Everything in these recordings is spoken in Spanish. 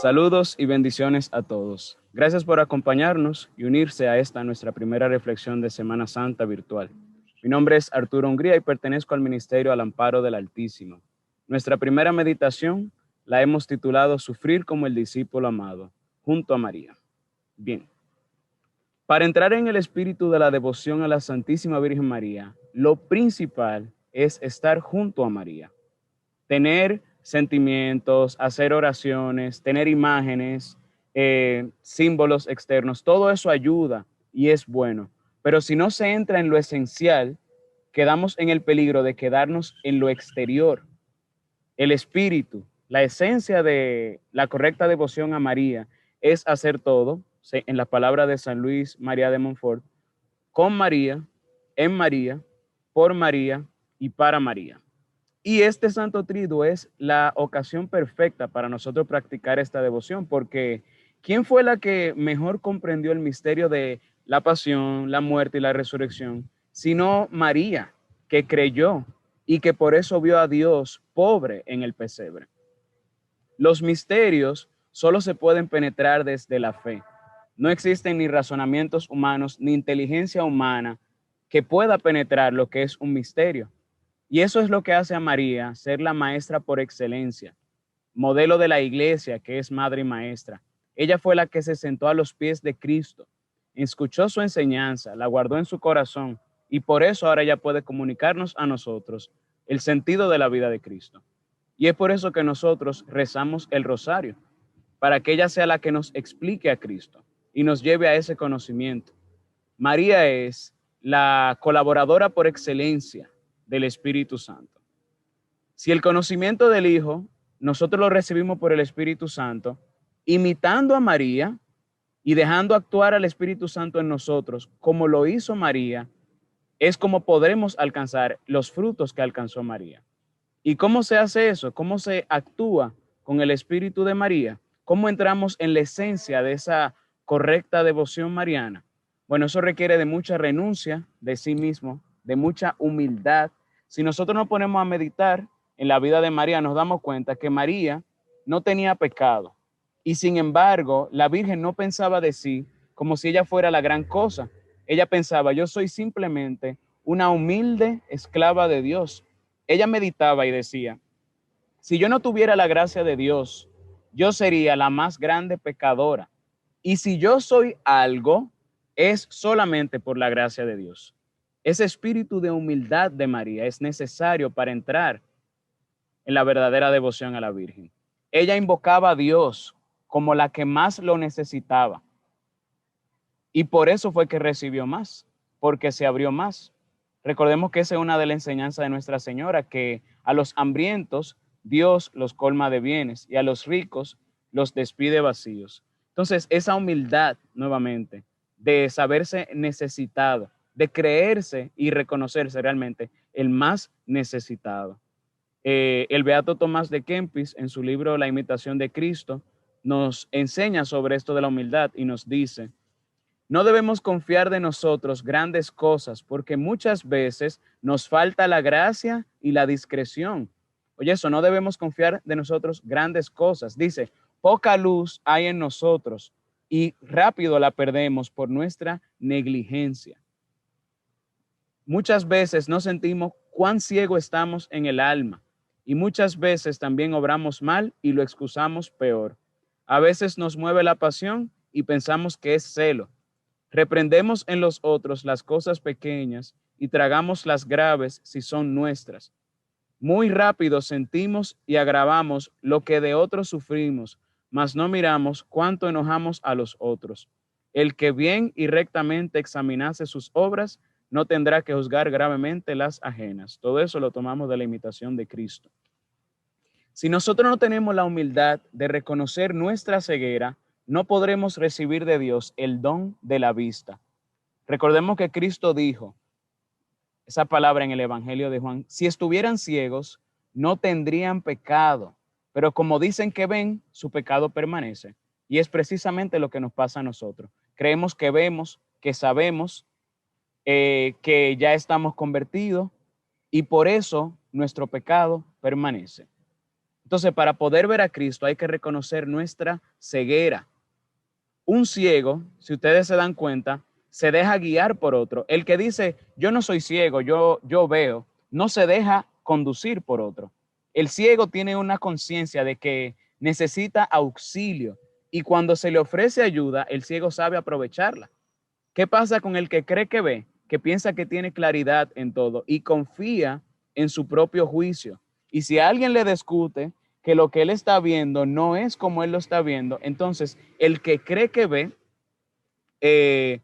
Saludos y bendiciones a todos. Gracias por acompañarnos y unirse a esta nuestra primera reflexión de Semana Santa virtual. Mi nombre es Arturo Hungría y pertenezco al Ministerio al Amparo del Altísimo. Nuestra primera meditación la hemos titulado Sufrir como el discípulo amado, junto a María. Bien, para entrar en el espíritu de la devoción a la Santísima Virgen María, lo principal es estar junto a María. Tener sentimientos, hacer oraciones, tener imágenes, símbolos externos, todo eso ayuda y es bueno. Pero si no se entra en lo esencial, quedamos en el peligro de quedarnos en lo exterior. El espíritu, la esencia de la correcta devoción a María es hacer todo, en la palabra de San Luis María de Montfort, con María, en María, por María y para María. Y este Santo Triduo es la ocasión perfecta para nosotros practicar esta devoción, porque ¿quién fue la que mejor comprendió el misterio de la pasión, la muerte y la resurrección? Sino María, que creyó y que por eso vio a Dios pobre en el pesebre. Los misterios solo se pueden penetrar desde la fe. No existen ni razonamientos humanos ni inteligencia humana que pueda penetrar lo que es un misterio. Y eso es lo que hace a María ser la maestra por excelencia, modelo de la iglesia, que es madre y maestra. Ella fue la que se sentó a los pies de Cristo, escuchó su enseñanza, la guardó en su corazón y por eso ahora ella puede comunicarnos a nosotros el sentido de la vida de Cristo. Y es por eso que nosotros rezamos el rosario, para que ella sea la que nos explique a Cristo y nos lleve a ese conocimiento. María es la colaboradora por excelencia del Espíritu Santo. Si el conocimiento del Hijo nosotros lo recibimos por el Espíritu Santo, imitando a María y dejando actuar al Espíritu Santo en nosotros, como lo hizo María, es como podremos alcanzar los frutos que alcanzó María. ¿Y cómo se hace eso? ¿Cómo se actúa con el Espíritu de María? ¿Cómo entramos en la esencia de esa correcta devoción mariana? Bueno, eso requiere de mucha renuncia de sí mismo, de mucha humildad. Si nosotros nos ponemos a meditar en la vida de María, nos damos cuenta que María no tenía pecado. Y sin embargo, la Virgen no pensaba de sí como si ella fuera la gran cosa. Ella pensaba, yo soy simplemente una humilde esclava de Dios. Ella meditaba y decía, si yo no tuviera la gracia de Dios, yo sería la más grande pecadora. Y si yo soy algo, es solamente por la gracia de Dios. Ese espíritu de humildad de María es necesario para entrar en la verdadera devoción a la Virgen. Ella invocaba a Dios como la que más lo necesitaba. Y por eso fue que recibió más, porque se abrió más. Recordemos que esa es una de las enseñanzas de Nuestra Señora, que a los hambrientos Dios los colma de bienes y a los ricos los despide vacíos. Entonces, esa humildad, nuevamente, de saberse necesitado, de creerse y reconocerse realmente el más necesitado. El Beato Tomás de Kempis, en su libro La imitación de Cristo, nos enseña sobre esto de la humildad y nos dice, no debemos confiar de nosotros grandes cosas porque muchas veces nos falta la gracia y la discreción. Oye, eso, no debemos confiar de nosotros grandes cosas. Dice, poca luz hay en nosotros y rápido la perdemos por nuestra negligencia. Muchas veces no sentimos cuán ciego estamos en el alma y muchas veces también obramos mal y lo excusamos peor. A veces nos mueve la pasión y pensamos que es celo. Reprendemos en los otros las cosas pequeñas y tragamos las graves si son nuestras. Muy rápido sentimos y agravamos lo que de otros sufrimos, mas no miramos cuánto enojamos a los otros. El que bien y rectamente examinase sus obras, no tendrá que juzgar gravemente las ajenas. Todo eso lo tomamos de la imitación de Cristo. Si nosotros no tenemos la humildad de reconocer nuestra ceguera, no podremos recibir de Dios el don de la vista. Recordemos que Cristo dijo esa palabra en el Evangelio de Juan, si estuvieran ciegos, no tendrían pecado, pero como dicen que ven, su pecado permanece. Y es precisamente lo que nos pasa a nosotros. Creemos que vemos, que sabemos, que ya estamos convertidos y por eso nuestro pecado permanece. Entonces, para poder ver a Cristo hay que reconocer nuestra ceguera. Un ciego, si ustedes se dan cuenta, se deja guiar por otro. El que dice, yo no soy ciego, yo veo, no se deja conducir por otro. El ciego tiene una conciencia de que necesita auxilio y cuando se le ofrece ayuda, el ciego sabe aprovecharla. ¿Qué pasa con el que cree que ve, que piensa que tiene claridad en todo y confía en su propio juicio? Y si alguien le discute que lo que él está viendo no es como él lo está viendo, entonces el que cree que ve eh,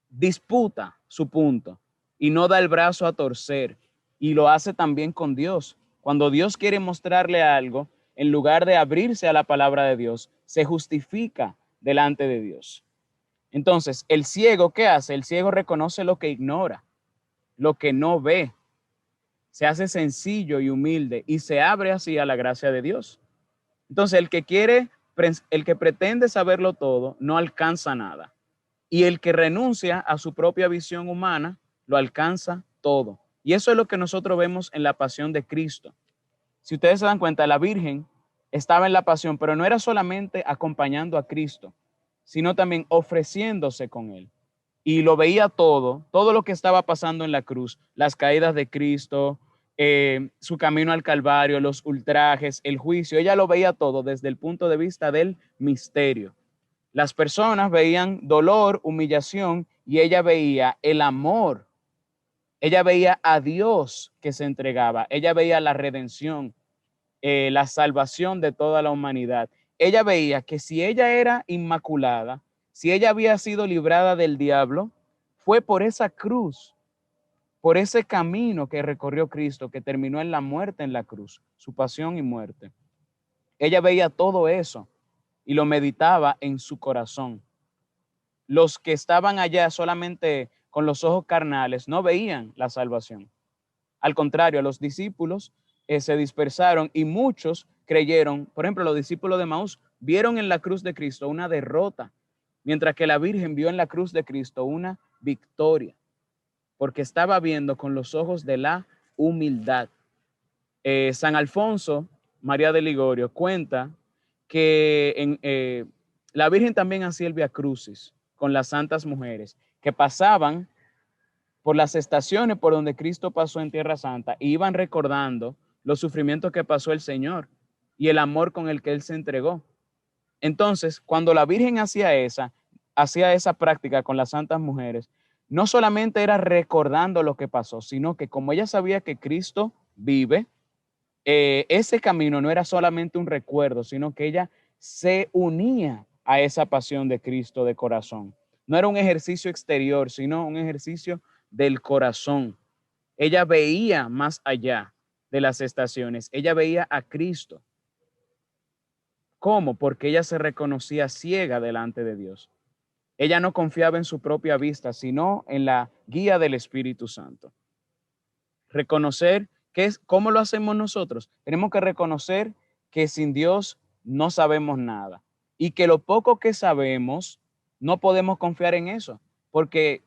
disputa su punto y no da el brazo a torcer. Y lo hace también con Dios. Cuando Dios quiere mostrarle algo, en lugar de abrirse a la palabra de Dios, se justifica delante de Dios. Entonces, el ciego, ¿qué hace? El ciego reconoce lo que ignora, lo que no ve. Se hace sencillo y humilde y se abre así a la gracia de Dios. Entonces, el que pretende saberlo todo, no alcanza nada. Y el que renuncia a su propia visión humana, lo alcanza todo. Y eso es lo que nosotros vemos en la pasión de Cristo. Si ustedes se dan cuenta, la Virgen estaba en la pasión, pero no era solamente acompañando a Cristo, sino también ofreciéndose con él. Y lo veía todo lo que estaba pasando en la cruz, las caídas de Cristo, su camino al Calvario, los ultrajes, el juicio. Ella lo veía todo desde el punto de vista del misterio. Las personas veían dolor, humillación, y ella veía el amor. Ella veía a Dios que se entregaba. Ella veía la redención, la salvación de toda la humanidad. Ella veía que si ella era inmaculada, si ella había sido librada del diablo, fue por esa cruz, por ese camino que recorrió Cristo, que terminó en la muerte en la cruz, su pasión y muerte. Ella veía todo eso y lo meditaba en su corazón. Los que estaban allá solamente con los ojos carnales no veían la salvación. Al contrario, los discípulos se dispersaron y muchos creyeron. Por ejemplo, los discípulos de Maús vieron en la cruz de Cristo una derrota, mientras que la Virgen vio en la cruz de Cristo una victoria, porque estaba viendo con los ojos de la humildad. San Alfonso María de Ligorio cuenta que la Virgen también hacía el Via Crucis con las santas mujeres que pasaban por las estaciones por donde Cristo pasó en Tierra Santa y iban recordando los sufrimientos que pasó el Señor y el amor con el que Él se entregó. Entonces, cuando la Virgen hacía esa práctica con las santas mujeres, no solamente era recordando lo que pasó, sino que como ella sabía que Cristo vive, ese camino no era solamente un recuerdo, sino que ella se unía a esa pasión de Cristo de corazón. No era un ejercicio exterior, sino un ejercicio del corazón. Ella veía más allá de las estaciones, ella veía a Cristo. ¿Cómo? Porque ella se reconocía ciega delante de Dios. Ella no confiaba en su propia vista, sino en la guía del Espíritu Santo. Reconocer ¿cómo lo hacemos nosotros? Tenemos que reconocer que sin Dios no sabemos nada y que lo poco que sabemos no podemos confiar en eso, porque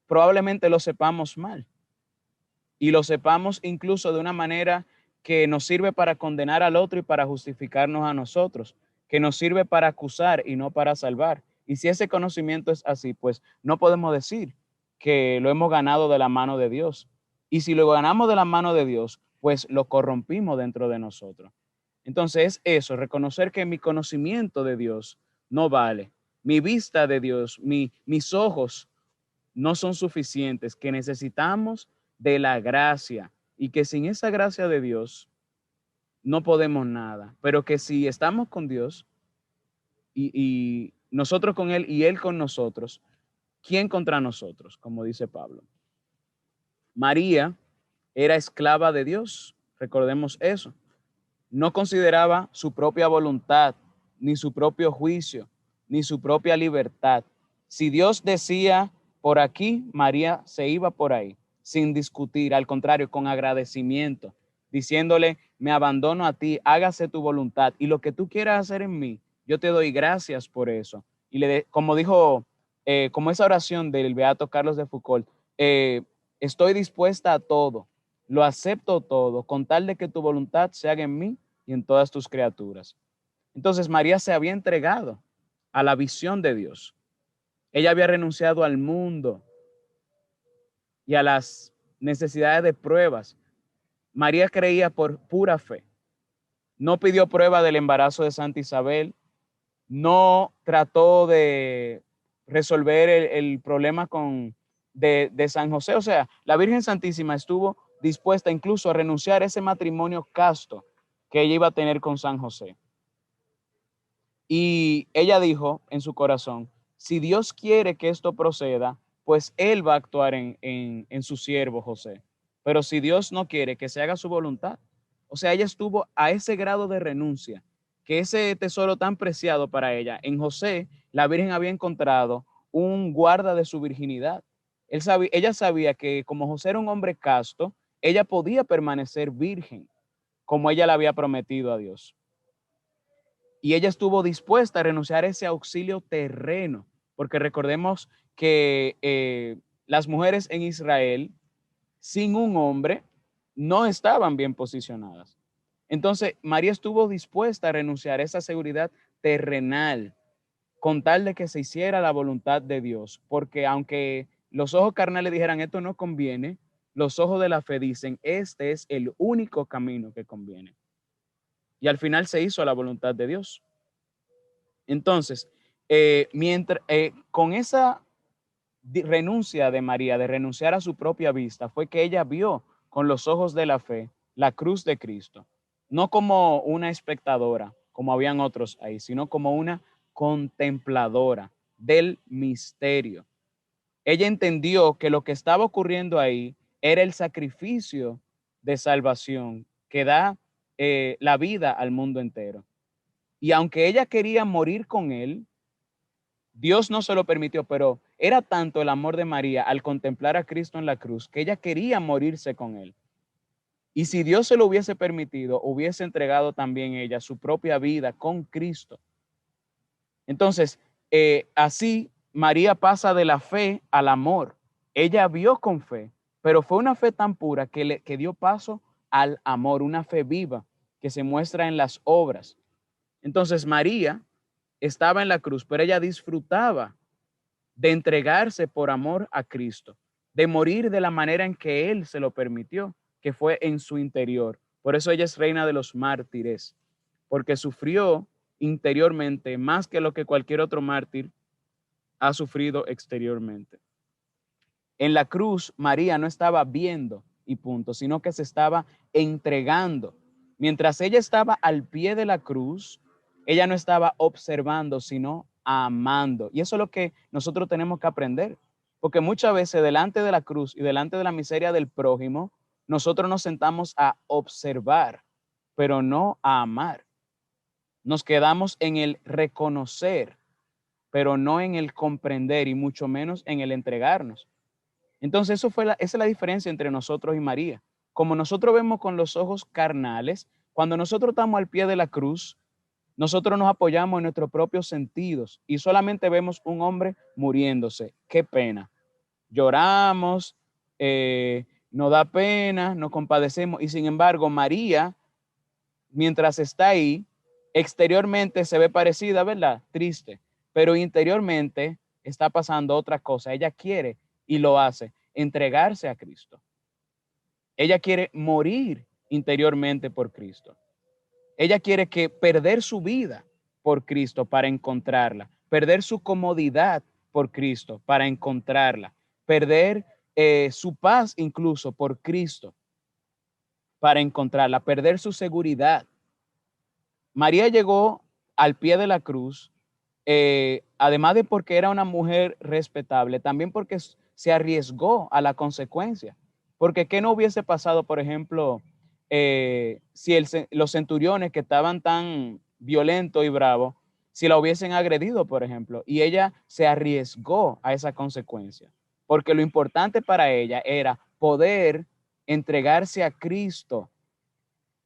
probablemente lo sepamos mal y lo sepamos incluso de una manera que nos sirve para condenar al otro y para justificarnos a nosotros, que nos sirve para acusar y no para salvar. Y si ese conocimiento es así, pues no podemos decir que lo hemos ganado de la mano de Dios. Y si lo ganamos de la mano de Dios, pues lo corrompimos dentro de nosotros. Entonces es eso, reconocer que mi conocimiento de Dios no vale, mi vista de Dios, mis ojos no son suficientes, que necesitamos de la gracia y que sin esa gracia de Dios no podemos nada, pero que si estamos con Dios y nosotros con Él y Él con nosotros, ¿quién contra nosotros? Como dice Pablo. María era esclava de Dios, recordemos eso. No consideraba su propia voluntad, ni su propio juicio, ni su propia libertad. Si Dios decía por aquí, María se iba por ahí, sin discutir, al contrario, con agradecimiento, diciéndole, me abandono a ti, hágase tu voluntad, y lo que tú quieras hacer en mí, yo te doy gracias por eso. Y como dijo, como esa oración del beato Carlos de Foucault, estoy dispuesta a todo, lo acepto todo, con tal de que tu voluntad se haga en mí y en todas tus criaturas. Entonces María se había entregado a la visión de Dios. Ella había renunciado al mundo y a las necesidades de pruebas. María creía por pura fe. No pidió prueba del embarazo de Santa Isabel, no trató de resolver el problema de San José. O sea, la Virgen Santísima estuvo dispuesta incluso a renunciar a ese matrimonio casto que ella iba a tener con San José. Y ella dijo en su corazón, si Dios quiere que esto proceda, pues Él va a actuar en su siervo José. Pero si Dios no quiere que se haga su voluntad. O sea, ella estuvo a ese grado de renuncia, que ese tesoro tan preciado para ella, en José, la Virgen había encontrado un guarda de su virginidad. Ella sabía que como José era un hombre casto, ella podía permanecer virgen, como ella le había prometido a Dios. Y ella estuvo dispuesta a renunciar a ese auxilio terreno, porque recordemos que las mujeres en Israel, sin un hombre, no estaban bien posicionadas. Entonces, María estuvo dispuesta a renunciar a esa seguridad terrenal con tal de que se hiciera la voluntad de Dios, porque aunque los ojos carnales dijeran esto no conviene, los ojos de la fe dicen este es el único camino que conviene. Y al final se hizo la voluntad de Dios. Entonces, con esa renuncia de María, de renunciar a su propia vista, fue que ella vio con los ojos de la fe la cruz de Cristo, no como una espectadora, como habían otros ahí, sino como una contempladora del misterio. Ella entendió que lo que estaba ocurriendo ahí era el sacrificio de salvación que da la vida al mundo entero. Y aunque ella quería morir con él, Dios no se lo permitió, pero era tanto el amor de María al contemplar a Cristo en la cruz que ella quería morirse con él. Y si Dios se lo hubiese permitido, hubiese entregado también ella su propia vida con Cristo. Entonces, así María pasa de la fe al amor. Ella vio con fe, pero fue una fe tan pura que dio paso al amor, una fe viva que se muestra en las obras. Entonces María estaba en la cruz, pero ella disfrutaba de entregarse por amor a Cristo, de morir de la manera en que Él se lo permitió, que fue en su interior. Por eso ella es reina de los mártires, porque sufrió interiormente más que lo que cualquier otro mártir ha sufrido exteriormente. En la cruz, María no estaba viendo y punto, sino que se estaba entregando. Mientras ella estaba al pie de la cruz, ella no estaba observando, sino amando. Y eso es lo que nosotros tenemos que aprender, porque muchas veces delante de la cruz y delante de la miseria del prójimo, nosotros nos sentamos a observar, pero no a amar. Nos quedamos en el reconocer, pero no en el comprender y mucho menos en el entregarnos. Entonces, esa es la diferencia entre nosotros y María. Como nosotros vemos con los ojos carnales, cuando nosotros estamos al pie de la cruz, nosotros nos apoyamos en nuestros propios sentidos y solamente vemos un hombre muriéndose. Qué pena. Lloramos, nos da pena, nos compadecemos y sin embargo María, mientras está ahí, exteriormente se ve parecida, ¿verdad? Triste, pero interiormente está pasando otra cosa. Ella quiere y lo hace, entregarse a Cristo. Ella quiere morir interiormente por Cristo. Ella quiere que perder su vida por Cristo para encontrarla, perder su comodidad por Cristo para encontrarla, perder su paz incluso por Cristo para encontrarla, perder su seguridad. María llegó al pie de la cruz, además de porque era una mujer respetable, también porque se arriesgó a la consecuencia. Porque ¿qué no hubiese pasado, por ejemplo, si los centuriones que estaban tan violentos y bravos, si la hubiesen agredido, por ejemplo, y ella se arriesgó a esa consecuencia? Porque lo importante para ella era poder entregarse a Cristo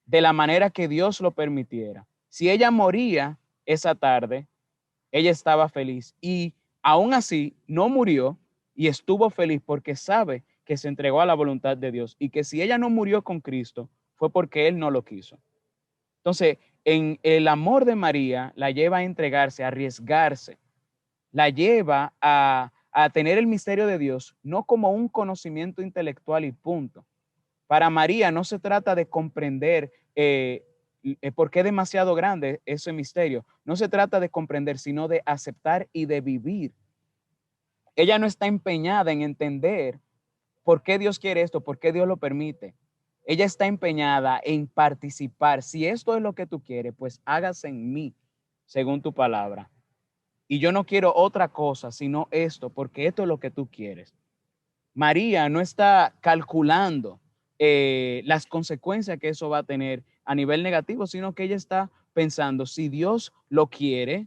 de la manera que Dios lo permitiera. Si ella moría esa tarde, ella estaba feliz y aún así no murió y estuvo feliz porque sabe que se entregó a la voluntad de Dios y que si ella no murió con Cristo fue porque Él no lo quiso. Entonces, en el amor de María la lleva a entregarse, a arriesgarse, la lleva a tener el misterio de Dios, no como un conocimiento intelectual y punto. Para María no se trata de comprender por qué es demasiado grande ese misterio. No se trata de comprender, sino de aceptar y de vivir. Ella no está empeñada en entender por qué Dios quiere esto, por qué Dios lo permite. Ella está empeñada en participar. Si esto es lo que tú quieres, pues hágase en mí, según tu palabra. Y yo no quiero otra cosa, sino esto, porque esto es lo que tú quieres. María no está calculando las consecuencias que eso va a tener a nivel negativo, sino que ella está pensando, si Dios lo quiere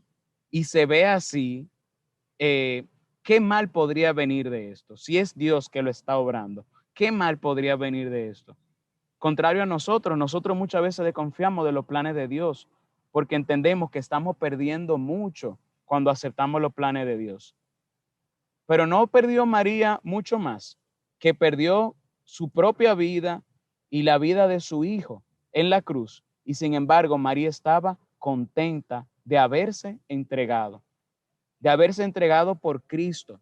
y se ve así, ¿qué mal podría venir de esto? Si es Dios que lo está obrando, ¿qué mal podría venir de esto? Contrario a nosotros, nosotros muchas veces desconfiamos de los planes de Dios porque entendemos que estamos perdiendo mucho cuando aceptamos los planes de Dios. Pero no perdió María mucho más, que perdió su propia vida y la vida de su hijo en la cruz. Y sin embargo, María estaba contenta de haberse entregado por Cristo.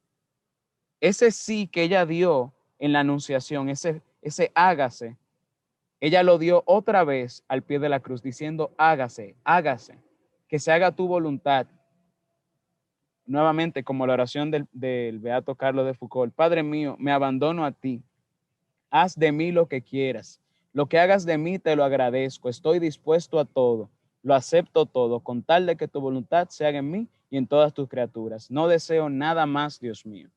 Ese sí que ella dio en la anunciación, ese hágase, ella lo dio otra vez al pie de la cruz, diciendo, hágase, hágase, que se haga tu voluntad. Nuevamente, como la oración del beato Carlos de Foucault, Padre mío, me abandono a ti, haz de mí lo que quieras, lo que hagas de mí te lo agradezco, estoy dispuesto a todo, lo acepto todo, con tal de que tu voluntad se haga en mí y en todas tus criaturas. No deseo nada más, Dios mío.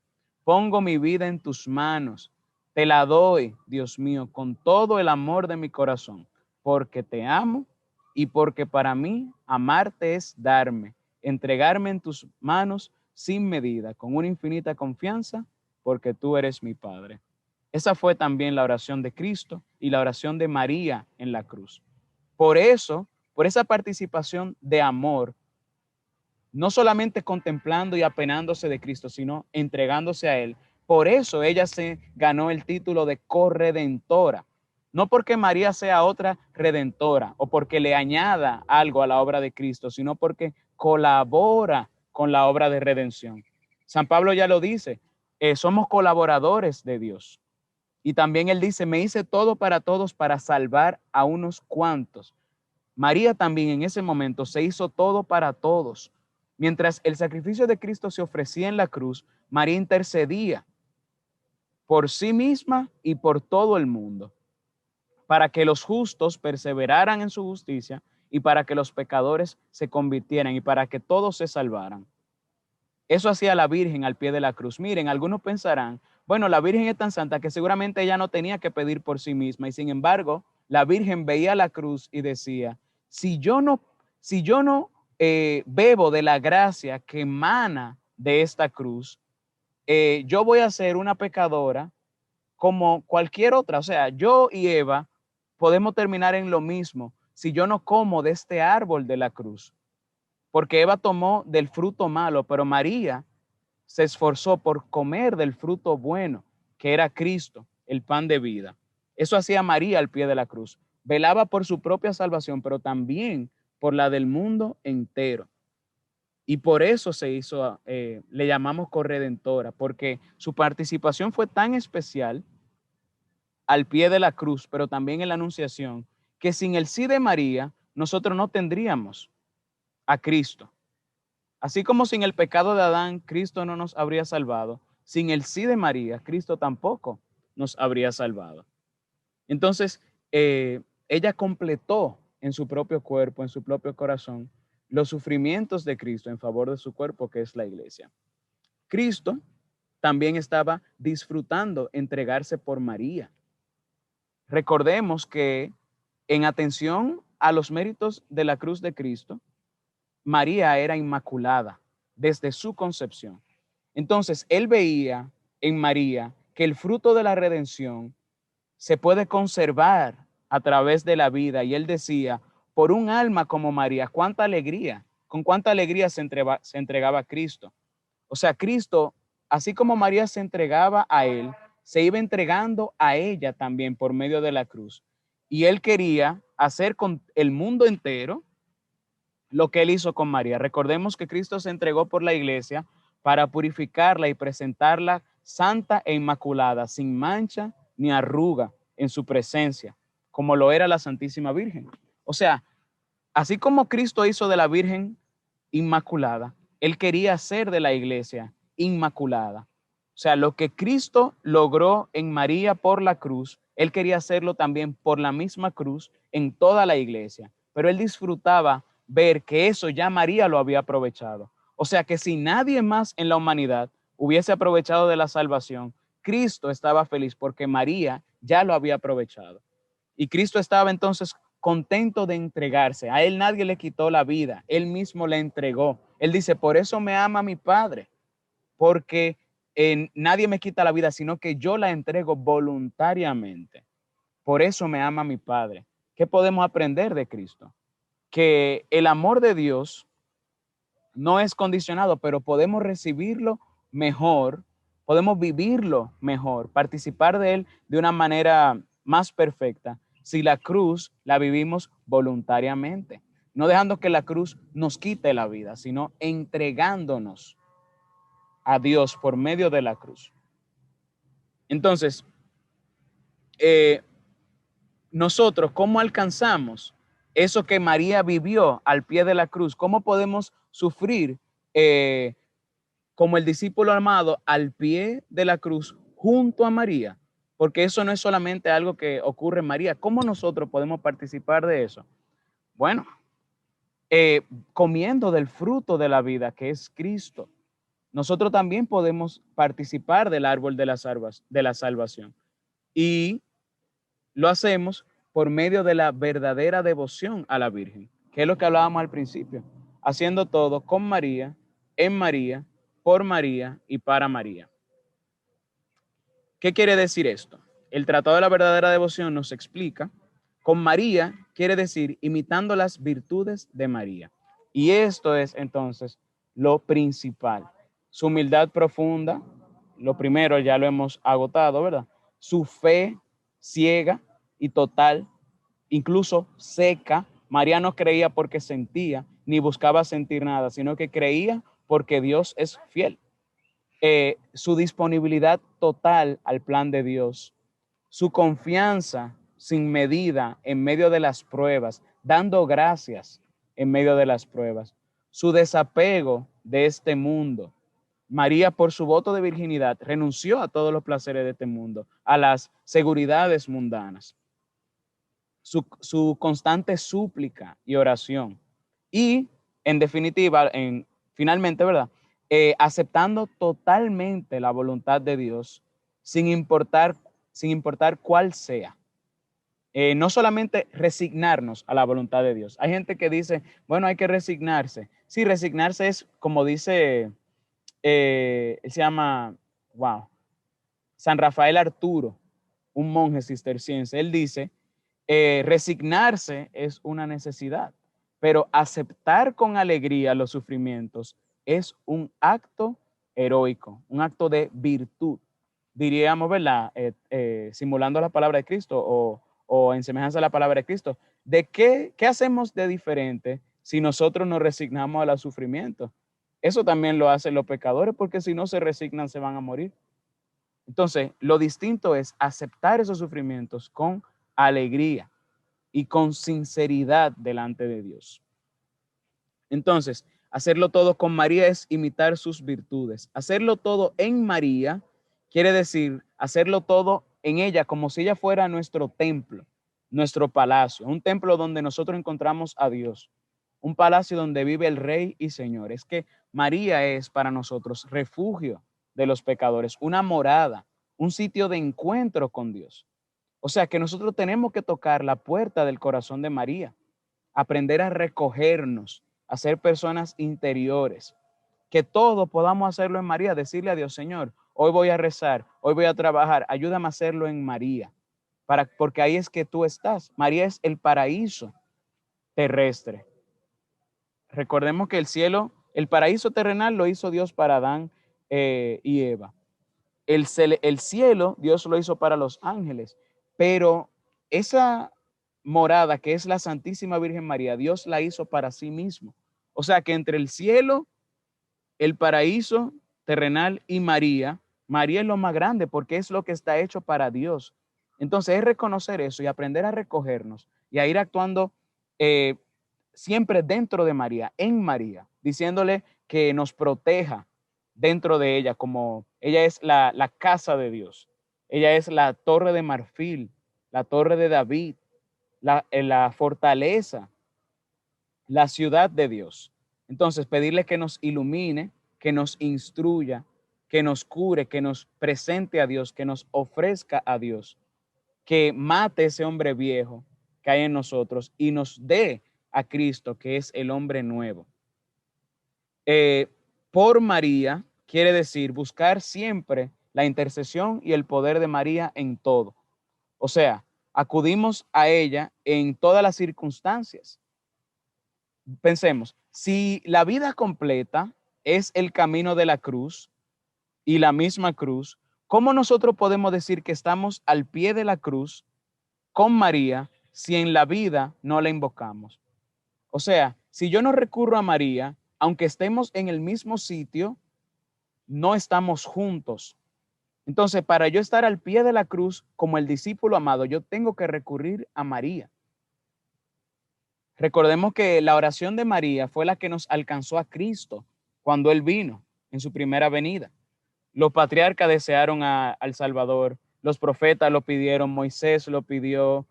Pongo mi vida en tus manos, te la doy, Dios mío, con todo el amor de mi corazón, porque te amo y porque para mí amarte es darme, entregarme en tus manos sin medida, con una infinita confianza, porque tú eres mi Padre. Esa fue también la oración de Cristo y la oración de María en la cruz. Por eso, por esa participación de amor, no solamente contemplando y apenándose de Cristo, sino entregándose a Él. Por eso ella se ganó el título de corredentora. No porque María sea otra redentora o porque le añada algo a la obra de Cristo, sino porque colabora con la obra de redención. San Pablo ya lo dice, somos colaboradores de Dios. Y también él dice, me hice todo para todos para salvar a unos cuantos. María también en ese momento se hizo todo para todos. Mientras el sacrificio de Cristo se ofrecía en la cruz, María intercedía por sí misma y por todo el mundo, para que los justos perseveraran en su justicia y para que los pecadores se convirtieran y para que todos se salvaran. Eso hacía la Virgen al pie de la cruz. Miren, algunos pensarán, bueno, la Virgen es tan santa que seguramente ella no tenía que pedir por sí misma y sin embargo, la Virgen veía la cruz y decía, si yo no bebo de la gracia que emana de esta cruz, yo voy a ser una pecadora como cualquier otra. O sea, yo y Eva podemos terminar en lo mismo si yo no como de este árbol de la cruz. Porque Eva tomó del fruto malo, pero María se esforzó por comer del fruto bueno, que era Cristo, el pan de vida. Eso hacía María al pie de la cruz. Velaba por su propia salvación, pero también por la del mundo entero. Y por eso le llamamos corredentora, porque su participación fue tan especial al pie de la cruz, pero también en la anunciación, que sin el sí de María, nosotros no tendríamos a Cristo. Así como sin el pecado de Adán, Cristo no nos habría salvado, sin el sí de María, Cristo tampoco nos habría salvado. Entonces, ella completó en su propio cuerpo, en su propio corazón, los sufrimientos de Cristo en favor de su cuerpo, que es la iglesia. Cristo también estaba disfrutando entregarse por María. Recordemos que en atención a los méritos de la cruz de Cristo, María era inmaculada desde su concepción. Entonces, él veía en María que el fruto de la redención se puede conservar a través de la vida. Y él decía, por un alma como María, cuánta alegría, con cuánta alegría se entregaba a Cristo. O sea, Cristo, así como María se entregaba a él, se iba entregando a ella también por medio de la cruz. Y él quería hacer con el mundo entero lo que él hizo con María. Recordemos que Cristo se entregó por la iglesia para purificarla y presentarla santa e inmaculada, sin mancha ni arruga en su presencia, como lo era la Santísima Virgen. O sea, así como Cristo hizo de la Virgen inmaculada, él quería hacer de la iglesia inmaculada. O sea, lo que Cristo logró en María por la cruz, él quería hacerlo también por la misma cruz en toda la iglesia. Pero él disfrutaba ver que eso ya María lo había aprovechado. O sea que si nadie más en la humanidad hubiese aprovechado de la salvación, Cristo estaba feliz porque María ya lo había aprovechado. Y Cristo estaba entonces contento de entregarse. A él nadie le quitó la vida, él mismo le entregó. Él dice, por eso me ama mi Padre, porque nadie me quita la vida, sino que yo la entrego voluntariamente. Por eso me ama mi Padre. ¿Qué podemos aprender de Cristo? Que el amor de Dios no es condicionado, pero podemos recibirlo mejor, podemos vivirlo mejor, participar de él de una manera más perfecta si la cruz la vivimos voluntariamente, no dejando que la cruz nos quite la vida, sino entregándonos a Dios por medio de la cruz. Entonces, nosotros, ¿cómo alcanzamos eso que María vivió al pie de la cruz? ¿Cómo podemos sufrir como el discípulo amado al pie de la cruz junto a María? Porque eso no es solamente algo que ocurre en María. ¿Cómo nosotros podemos participar de eso? Bueno, comiendo del fruto de la vida, que es Cristo. Nosotros también podemos participar del árbol de la salvación. Y lo hacemos por medio de la verdadera devoción a la Virgen, que es lo que hablábamos al principio, haciendo todo con María, en María, por María y para María. ¿Qué quiere decir esto? El Tratado de la Verdadera Devoción nos explica, con María quiere decir imitando las virtudes de María. Y esto es entonces lo principal. Su humildad profunda, lo primero ya lo hemos agotado, ¿verdad? Su fe ciega y total, incluso seca. María no creía porque sentía, ni buscaba sentir nada, sino que creía porque Dios es fiel. Su disponibilidad total al plan de Dios, su confianza sin medida en medio de las pruebas, dando gracias en medio de las pruebas, su desapego de este mundo. María, por su voto de virginidad, renunció a todos los placeres de este mundo, a las seguridades mundanas, su constante súplica y oración. Y, en definitiva, finalmente, ¿verdad? Aceptando totalmente la voluntad de Dios, sin importar cuál sea. No solamente resignarnos a la voluntad de Dios. Hay gente que dice, bueno, hay que resignarse. Sí, resignarse es como dice, él se llama, wow, San Rafael Arturo, un monje cisterciense. Él dice, resignarse es una necesidad, pero aceptar con alegría los sufrimientos es un acto heroico, un acto de virtud. Diríamos, ¿verdad? Simulando la palabra de Cristo o en semejanza a la palabra de Cristo. ¿De qué hacemos de diferente si nosotros nos resignamos a los sufrimientos? Eso también lo hacen los pecadores, porque si no se resignan se van a morir. Entonces, lo distinto es aceptar esos sufrimientos con alegría y con sinceridad delante de Dios. Entonces, hacerlo todo con María es imitar sus virtudes. Hacerlo todo en María quiere decir hacerlo todo en ella como si ella fuera nuestro templo, nuestro palacio, un templo donde nosotros encontramos a Dios, un palacio donde vive el Rey y Señor. Es que María es para nosotros refugio de los pecadores, una morada, un sitio de encuentro con Dios. O sea que nosotros tenemos que tocar la puerta del corazón de María, aprender a recogernos, a ser personas interiores, que todo podamos hacerlo en María, decirle a Dios, Señor, hoy voy a rezar, hoy voy a trabajar, ayúdame a hacerlo en María, porque ahí es que tú estás. María es el paraíso terrestre. Recordemos que el paraíso terrenal lo hizo Dios para Adán y Eva. El cielo Dios lo hizo para los ángeles, pero esa morada, que es la Santísima Virgen María, Dios la hizo para sí mismo. O sea que entre el cielo, el paraíso terrenal y María, María es lo más grande porque es lo que está hecho para Dios. Entonces es reconocer eso y aprender a recogernos y a ir actuando siempre dentro de María, en María, diciéndole que nos proteja dentro de ella, como ella es la casa de Dios. Ella es la torre de marfil, la torre de David, la fortaleza, la ciudad de Dios. Entonces, pedirle que nos ilumine, que nos instruya, que nos cure, que nos presente a Dios, que nos ofrezca a Dios, que mate ese hombre viejo que hay en nosotros y nos dé a Cristo, que es el hombre nuevo. Por María quiere decir buscar siempre la intercesión y el poder de María en todo. O sea, acudimos a ella en todas las circunstancias. Pensemos, si la vida completa es el camino de la cruz y la misma cruz, ¿cómo nosotros podemos decir que estamos al pie de la cruz con María si en la vida no la invocamos? O sea, si yo no recurro a María, aunque estemos en el mismo sitio, no estamos juntos. Entonces, para yo estar al pie de la cruz como el discípulo amado, yo tengo que recurrir a María. Recordemos que la oración de María fue la que nos alcanzó a Cristo cuando Él vino en su primera venida. Los patriarcas desearon al Salvador, los profetas lo pidieron, Moisés lo pidió,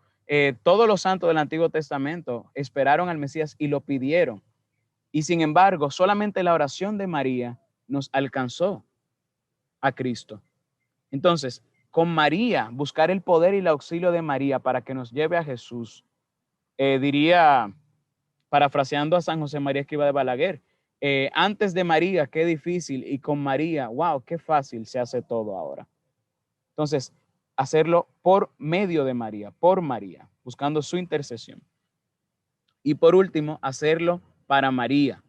todos los santos del Antiguo Testamento esperaron al Mesías y lo pidieron. Y sin embargo, solamente la oración de María nos alcanzó a Cristo. Entonces, con María, buscar el poder y el auxilio de María para que nos lleve a Jesús, diría, parafraseando a San José María Escrivá de Balaguer, antes de María, qué difícil, y con María, wow, qué fácil se hace todo ahora. Entonces, hacerlo por medio de María, por María, buscando su intercesión. Y por último, hacerlo para María.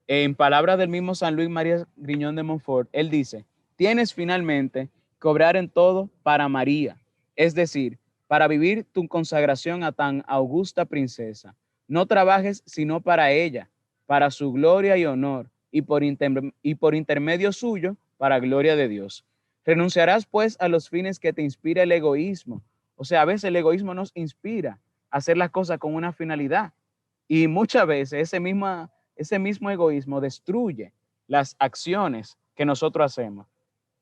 En palabras del mismo San Luis María Griñón de Montfort, él dice, tienes finalmente que obrar en todo para María, es decir, para vivir tu consagración a tan augusta princesa. No trabajes sino para ella, para su gloria y honor, y por intermedio suyo, para gloria de Dios. Renunciarás pues a los fines que te inspira el egoísmo. O sea, a veces el egoísmo nos inspira a hacer las cosas con una finalidad. Y muchas veces ese mismo egoísmo destruye las acciones que nosotros hacemos.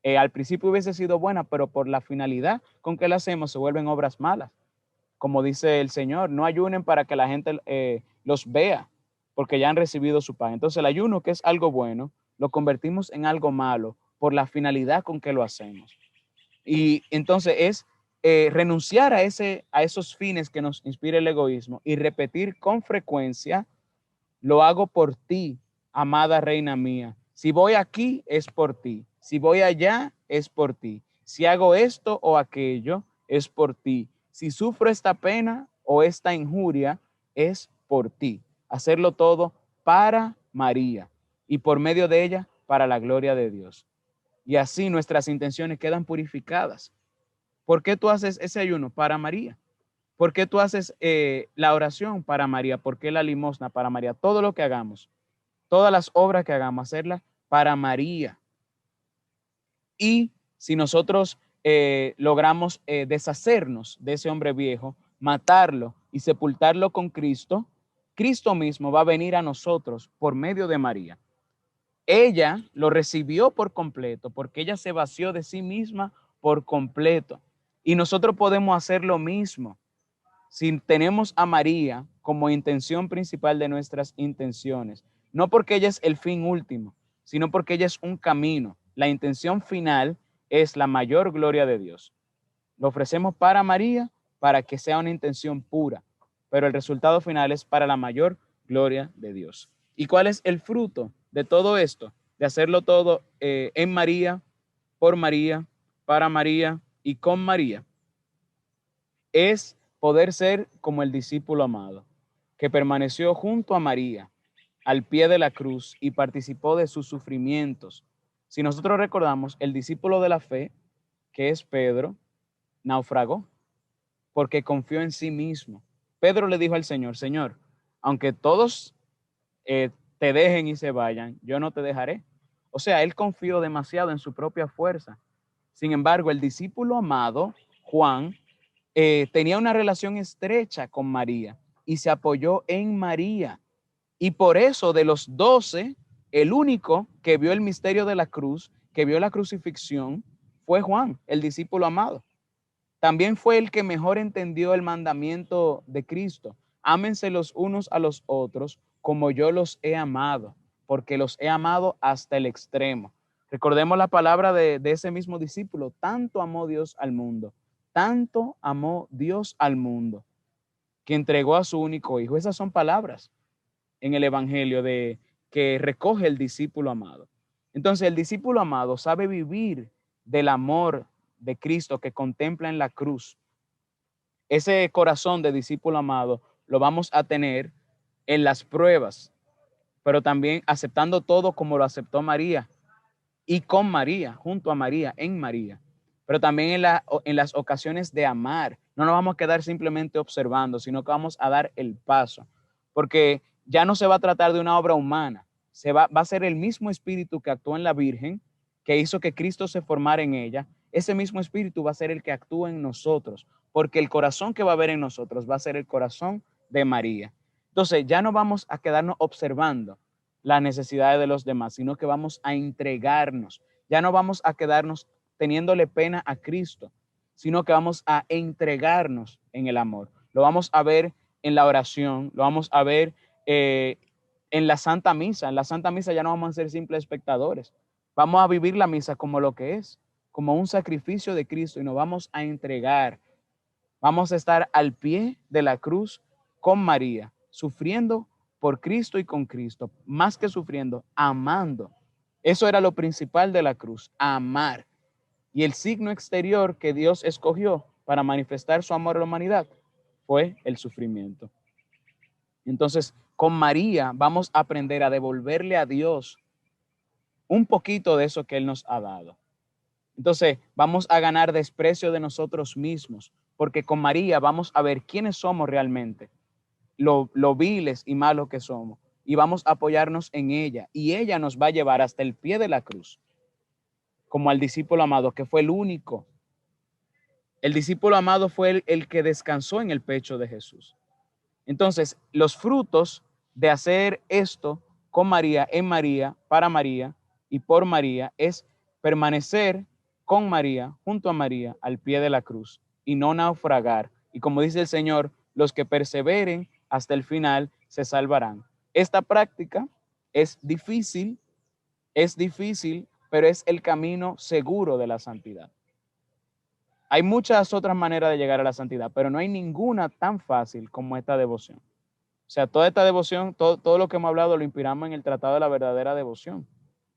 Al principio hubiese sido buena, pero por la finalidad con que la hacemos se vuelven obras malas. Como dice el Señor, no ayunen para que la gente los vea, porque ya han recibido su pan. Entonces el ayuno, que es algo bueno, lo convertimos en algo malo por la finalidad con que lo hacemos. Y entonces es renunciar a esos fines que nos inspira el egoísmo y repetir con frecuencia, lo hago por ti, amada reina mía. Si voy aquí, es por ti. Si voy allá, es por ti. Si hago esto o aquello, es por ti. Si sufro esta pena o esta injuria, es por ti. Hacerlo todo para María y por medio de ella, para la gloria de Dios. Y así nuestras intenciones quedan purificadas. ¿Por qué tú haces ese ayuno? Para María. ¿Por qué tú haces la oración para María? ¿Por qué la limosna para María? Todo lo que hagamos, todas las obras que hagamos, hacerlas para María. Y si nosotros logramos deshacernos de ese hombre viejo, matarlo y sepultarlo con Cristo, Cristo mismo va a venir a nosotros por medio de María. Ella lo recibió por completo porque ella se vació de sí misma por completo. Y nosotros podemos hacer lo mismo si tenemos a María como intención principal de nuestras intenciones. No porque ella es el fin último, sino porque ella es un camino. La intención final es la mayor gloria de Dios. Lo ofrecemos para María para que sea una intención pura, pero el resultado final es para la mayor gloria de Dios. ¿Y cuál es el fruto de todo esto? De hacerlo todo en María, por María, para María y con María. Es poder ser como el discípulo amado, que permaneció junto a María, al pie de la cruz y participó de sus sufrimientos. Si nosotros recordamos, el discípulo de la fe, que es Pedro, naufragó porque confió en sí mismo. Pedro le dijo al Señor, Señor, aunque todos te dejen y se vayan, yo no te dejaré. O sea, él confió demasiado en su propia fuerza. Sin embargo, el discípulo amado, Juan, tenía una relación estrecha con María y se apoyó en María. Y por eso de los 12, el único que vio el misterio de la cruz, que vio la crucifixión, fue Juan, el discípulo amado. También fue el que mejor entendió el mandamiento de Cristo. Ámense los unos a los otros como yo los he amado, porque los he amado hasta el extremo. Recordemos la palabra de ese mismo discípulo. Tanto amó Dios al mundo, tanto amó Dios al mundo, que entregó a su único hijo. Esas son palabras en el Evangelio de que recoge el discípulo amado. Entonces, el discípulo amado sabe vivir del amor de Cristo que contempla en la cruz. Ese corazón de discípulo amado lo vamos a tener en las pruebas, pero también aceptando todo como lo aceptó María y con María, junto a María, en María, pero también en las ocasiones de amar. No nos vamos a quedar simplemente observando, sino que vamos a dar el paso, porque ya no se va a tratar de una obra humana, va a ser el mismo espíritu que actuó en la Virgen, que hizo que Cristo se formara en ella. Ese mismo espíritu va a ser el que actúa en nosotros, porque el corazón que va a haber en nosotros va a ser el corazón de María. Entonces ya no vamos a quedarnos observando las necesidades de los demás, sino que vamos a entregarnos. Ya no vamos a quedarnos teniéndole pena a Cristo, sino que vamos a entregarnos en el amor. Lo vamos a ver en la oración, lo vamos a ver en la Santa Misa. En la Santa Misa ya no vamos a ser simples espectadores. Vamos a vivir la misa como lo que es, como un sacrificio de Cristo, y nos vamos a entregar. Vamos a estar al pie de la cruz con María, sufriendo por Cristo y con Cristo, más que sufriendo, amando. Eso era lo principal de la cruz, amar. Y el signo exterior que Dios escogió para manifestar su amor a la humanidad fue el sufrimiento. Entonces, con María vamos a aprender a devolverle a Dios un poquito de eso que Él nos ha dado. Entonces, vamos a ganar desprecio de nosotros mismos, porque con María vamos a ver quiénes somos realmente, lo viles y malos que somos, y vamos a apoyarnos en ella, y ella nos va a llevar hasta el pie de la cruz, como al discípulo amado, que fue el único. El discípulo amado fue el que descansó en el pecho de Jesús. Entonces, los frutos de hacer esto con María, en María, para María y por María, es permanecer con María, junto a María, al pie de la cruz y no naufragar. Y como dice el Señor, los que perseveren hasta el final se salvarán. Esta práctica es difícil, pero es el camino seguro de la santidad. Hay muchas otras maneras de llegar a la santidad, pero no hay ninguna tan fácil como esta devoción. O sea, toda esta devoción, todo lo que hemos hablado lo inspiramos en el Tratado de la Verdadera Devoción.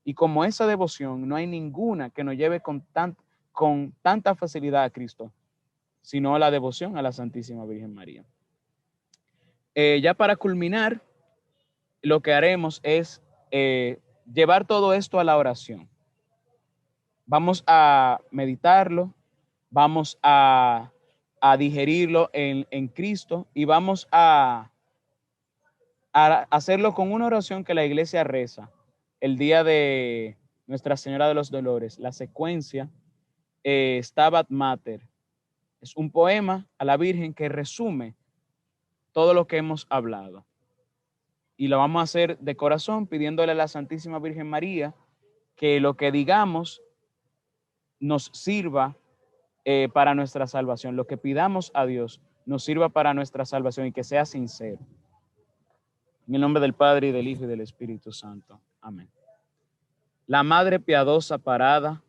Y como esa devoción, no hay ninguna que nos lleve con tanta facilidad a Cristo, sino la devoción a la Santísima Virgen María. Ya para culminar, lo que haremos es llevar todo esto a la oración. Vamos a meditarlo, vamos a digerirlo en Cristo y vamos a hacerlo con una oración que la iglesia reza el día de Nuestra Señora de los Dolores. La secuencia Stabat Mater. Es un poema a la Virgen que resume todo lo que hemos hablado. Y lo vamos a hacer de corazón pidiéndole a la Santísima Virgen María que lo que digamos nos sirva para nuestra salvación. Lo que pidamos a Dios nos sirva para nuestra salvación y que sea sincero. En el nombre del Padre, y del Hijo, y del Espíritu Santo. Amén. La Madre piadosa parada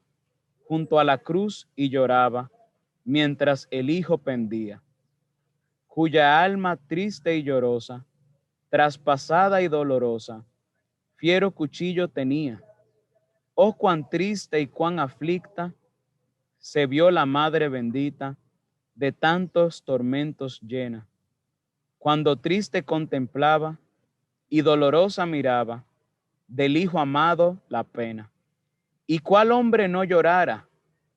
junto a la cruz y lloraba, mientras el Hijo pendía, cuya alma triste y llorosa, traspasada y dolorosa, fiero cuchillo tenía. Oh, cuán triste y cuán aflicta se vio la Madre bendita, de tantos tormentos llena, cuando triste contemplaba y dolorosa miraba del Hijo amado la pena. ¿Y cuál hombre no llorara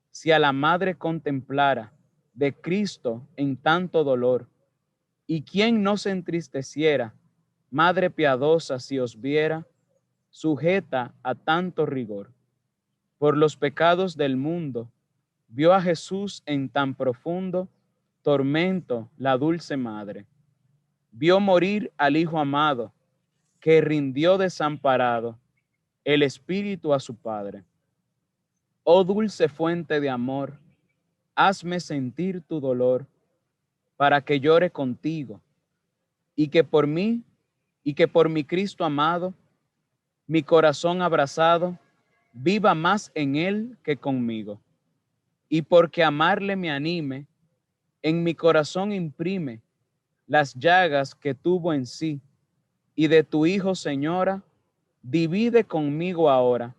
si a la Madre contemplara de Cristo en tanto dolor? ¿Y quién no se entristeciera, madre piadosa, si os viera sujeta a tanto rigor? Por los pecados del mundo, vio a Jesús en tan profundo tormento la dulce madre. Vio morir al Hijo amado, que rindió desamparado el espíritu a su Padre. Oh dulce fuente de amor, hazme sentir tu dolor, para que llore contigo, y que por mí, y que por mi Cristo amado, mi corazón abrazado, viva más en él que conmigo. Y porque amarle me anime, en mi corazón imprime las llagas que tuvo en sí, y de tu Hijo, Señora, divide conmigo ahora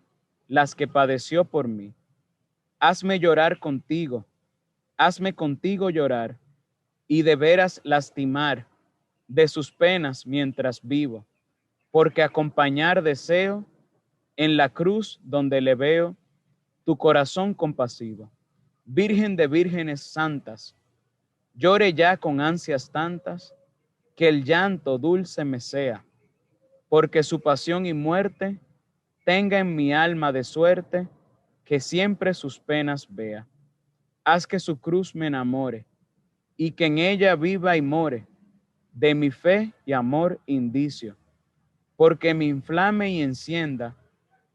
las que padeció por mí. Hazme llorar contigo, hazme contigo llorar, y de veras lastimar de sus penas mientras vivo, porque acompañar deseo en la cruz donde le veo tu corazón compasivo. Virgen de vírgenes santas, llore ya con ansias tantas, que el llanto dulce me sea, porque su pasión y muerte tenga en mi alma de suerte, que siempre sus penas vea. Haz que su cruz me enamore, y que en ella viva y more, de mi fe y amor indicio, porque me inflame y encienda,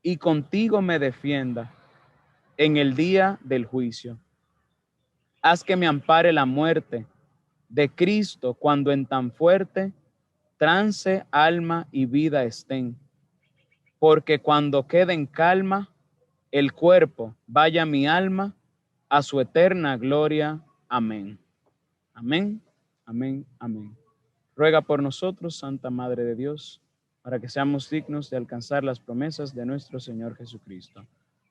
y contigo me defienda en el día del juicio. Haz que me ampare la muerte de Cristo cuando en tan fuerte trance alma y vida estén, porque cuando quede en calma el cuerpo, vaya mi alma a su eterna gloria. Amén. Amén, amén, amén. Ruega por nosotros, Santa Madre de Dios, para que seamos dignos de alcanzar las promesas de nuestro Señor Jesucristo.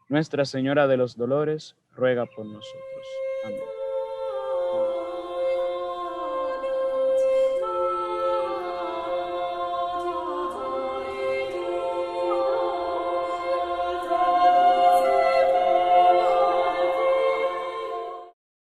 Nuestra Señora de los Dolores, ruega por nosotros. Amén.